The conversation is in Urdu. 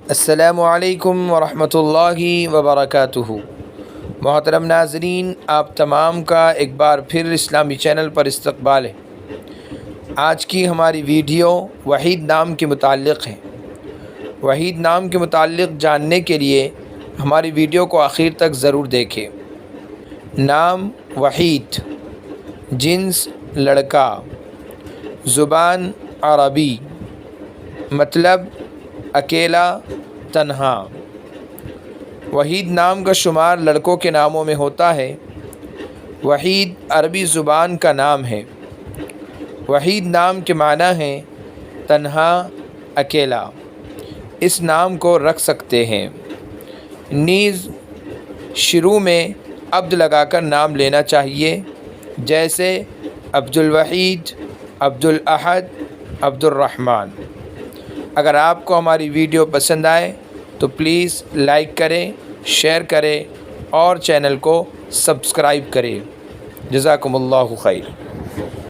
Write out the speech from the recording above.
السلام علیکم ورحمۃ اللہ وبرکاتہ۔ محترم ناظرین، آپ تمام کا ایک بار پھر اسلامی چینل پر استقبال ہے۔ آج کی ہماری ویڈیو وحید نام کے متعلق ہے۔ وحید نام کے متعلق جاننے کے لیے ہماری ویڈیو کو آخر تک ضرور دیکھیں۔ نام وحید، جنس لڑکا، زبان عربی، مطلب اکیلا، تنہا۔ وحید نام کا شمار لڑکوں کے ناموں میں ہوتا ہے۔ وحید عربی زبان کا نام ہے۔ وحید نام کے معنی ہے تنہا، اکیلا۔ اس نام کو رکھ سکتے ہیں۔ نیز شروع میں عبد لگا کر نام لینا چاہیے، جیسے عبد الوحید، عبد الاحد، عبد الرحمن۔ اگر آپ کو ہماری ویڈیو پسند آئے تو پلیز لائک کریں، شیئر کریں اور چینل کو سبسکرائب کریں۔ جزاکم اللہ خیر۔